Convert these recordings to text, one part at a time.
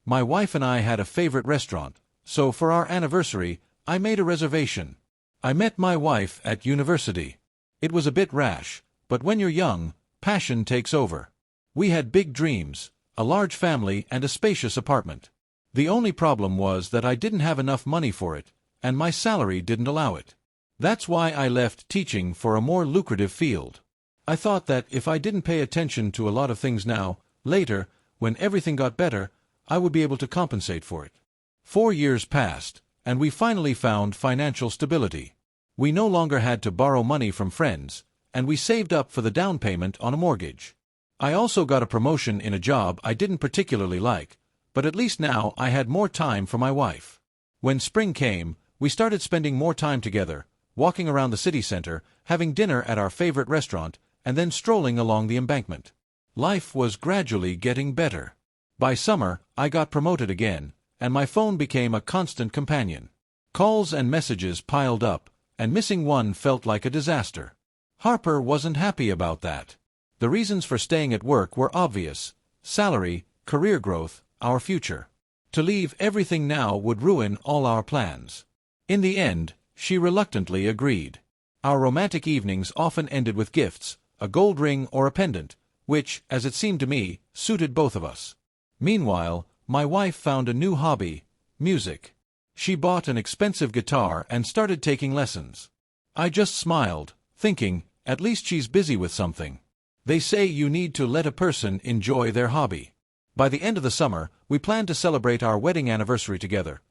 My wife and I had a favorite restaurant, so for our anniversary, I made a reservation. I met my wife at university. It was a bit rash, but when you're young, passion takes over. We had big dreams, a large family and a spacious apartment. The only problem was that I didn't have enough money for it, and my salary didn't allow it. That's why I left teaching for a more lucrative field. I thought that if I didn't pay attention to a lot of things now, later, when everything got better, I would be able to compensate for it. 4 years passed, and we finally found financial stability. We no longer had to borrow money from friends, and we saved up for the down payment on a mortgage. I also got a promotion in a job I didn't particularly like, but at least now I had more time for my wife. When spring came, we started spending more time together, walking around the city center, having dinner at our favorite restaurant, and then strolling along the embankment. Life was gradually getting better. By summer, I got promoted again, and my phone became a constant companion. Calls and messages piled up, and missing one felt like a disaster. Harper wasn't happy about that. The reasons for staying at work were obvious: salary, career growth, our future. To leave everything now would ruin all our plans. In the end, she reluctantly agreed. Our romantic evenings often ended with gifts, a gold ring or a pendant, which, as it seemed to me, suited both of us. Meanwhile, my wife found a new hobby: music. She bought an expensive guitar and started taking lessons. I just smiled, thinking, at least she's busy with something. They say you need to let a person enjoy their hobby. By the end of the summer, we planned to celebrate our wedding anniversary together.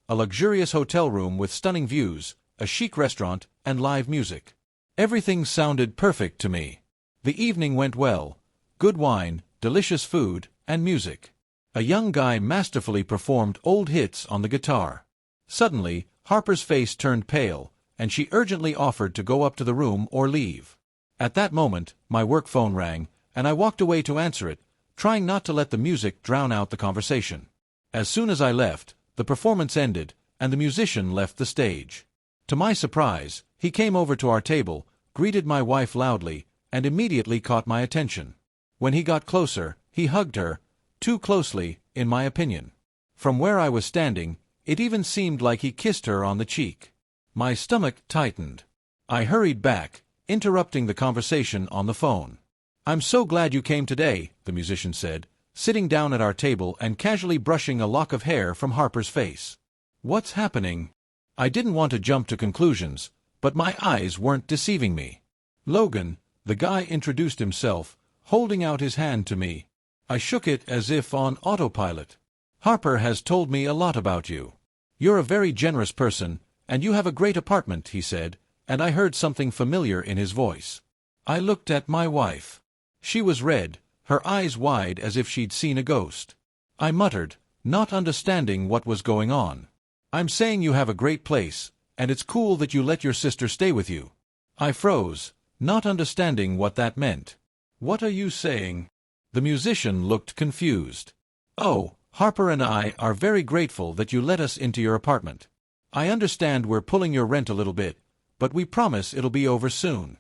A luxurious hotel room with stunning views, a chic restaurant, and live music. Everything sounded perfect to me. The evening went well. Good wine, delicious food, and music. A young guy masterfully performed old hits on the guitar. Suddenly, Harper's face turned pale, and she urgently offered to go up to the room or leave. At that moment, my work phone rang, and I walked away to answer it, trying not to let the music drown out the conversation. As soon as I left, the performance ended, and the musician left the stage. To my surprise, he came over to our table, greeted my wife loudly, and immediately caught my attention. When he got closer, he hugged her, too closely, in my opinion. From where I was standing, it even seemed like he kissed her on the cheek. My stomach tightened. I hurried back, interrupting the conversation on the phone. "I'm so glad you came today," the musician said, sitting down at our table and casually brushing a lock of hair from Harper's face. "What's happening?" I didn't want to jump to conclusions, but my eyes weren't deceiving me. "Logan," the guy introduced himself, holding out his hand to me. I shook it as if on autopilot. "Harper has told me a lot about you. You're a very generous person, and you have a great apartment," he said, and I heard something familiar in his voice. I looked at my wife. She was red, her eyes wide as if she'd seen a ghost. I muttered, not understanding what was going on. "I'm saying you have a great place, and it's cool that you let your sister stay with you." I froze, not understanding what that meant. "What are you saying?" The musician looked confused. "Oh, Harper and I are very grateful that you let us into your apartment. I understand we're pulling your rent a little bit, but we promise it'll be over soon."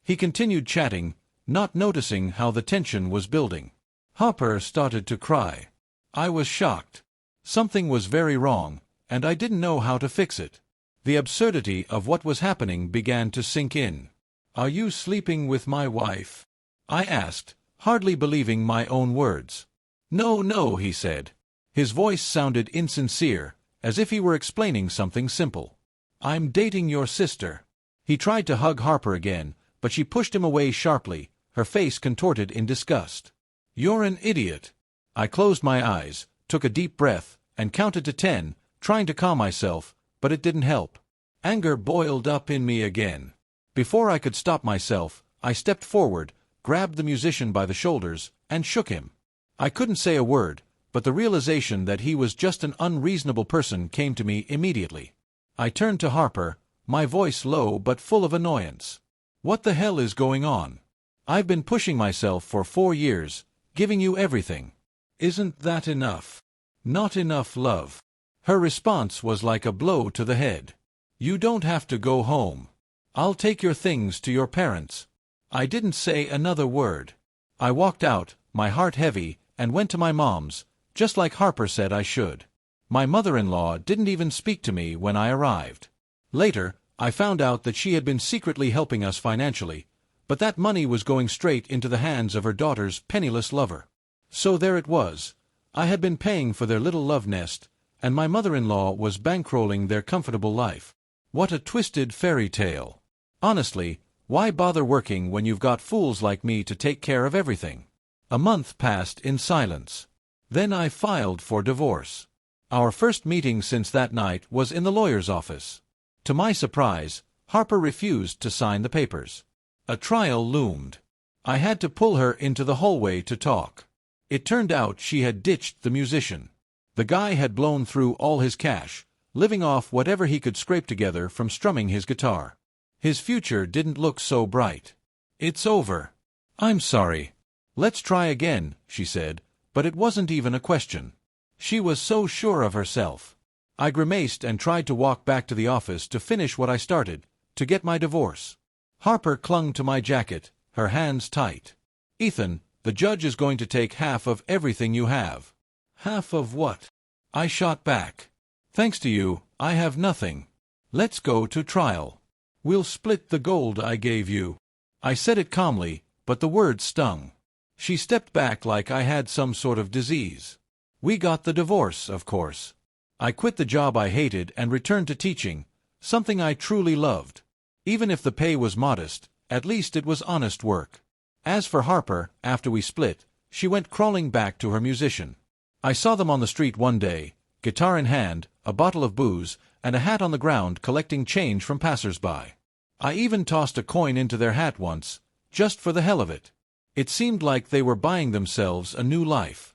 He continued chatting, not noticing how the tension was building. Harper started to cry. I was shocked. Something was very wrong, and I didn't know how to fix it. The absurdity of what was happening began to sink in. "Are you sleeping with my wife?" I asked, hardly believing my own words. "No, no," he said. His voice sounded insincere, as if he were explaining something simple. "I'm dating your sister." He tried to hug Harper again, but she pushed him away sharply, her face contorted in disgust. "You're an idiot." I closed my eyes, took a deep breath, and counted to 10, trying to calm myself, but it didn't help. Anger boiled up in me again. Before I could stop myself, I stepped forward, grabbed the musician by the shoulders, and shook him. I couldn't say a word, but the realization that he was just an unreasonable person came to me immediately. I turned to Harper, my voice low but full of annoyance. "What the hell is going on? I've been pushing myself for 4 years, giving you everything. Isn't that enough? Not enough love." Her response was like a blow to the head. "You don't have to go home. I'll take your things to your parents." I didn't say another word. I walked out, my heart heavy, and went to my mom's, just like Harper said I should. My mother-in-law didn't even speak to me when I arrived. Later, I found out that she had been secretly helping us financially, but that money was going straight into the hands of her daughter's penniless lover. So there it was. I had been paying for their little love nest, and my mother-in-law was bankrolling their comfortable life. What a twisted fairy tale. Honestly, why bother working when you've got fools like me to take care of everything? A month passed in silence. Then I filed for divorce. Our first meeting since that night was in the lawyer's office. To my surprise, Harper refused to sign the papers. A trial loomed. I had to pull her into the hallway to talk. It turned out she had ditched the musician. The guy had blown through all his cash, living off whatever he could scrape together from strumming his guitar. His future didn't look so bright. "It's over." "I'm sorry." "Let's try again," she said, but it wasn't even a question. She was so sure of herself. I grimaced and tried to walk back to the office to finish what I started, to get my divorce. Harper clung to my jacket, her hands tight. "Ethan, the judge is going to take half of everything you have." "Half of what?" I shot back. "Thanks to you, I have nothing. Let's go to trial. We'll split the gold I gave you." I said it calmly, but the words stung. She stepped back like I had some sort of disease. We got the divorce, of course. I quit the job I hated and returned to teaching, something I truly loved. Even if the pay was modest, at least it was honest work. As for Harper, after we split, she went crawling back to her musician. I saw them on the street one day, guitar in hand, a bottle of booze, and a hat on the ground collecting change from passers-by. I even tossed a coin into their hat once, just for the hell of it. It seemed like they were buying themselves a new life.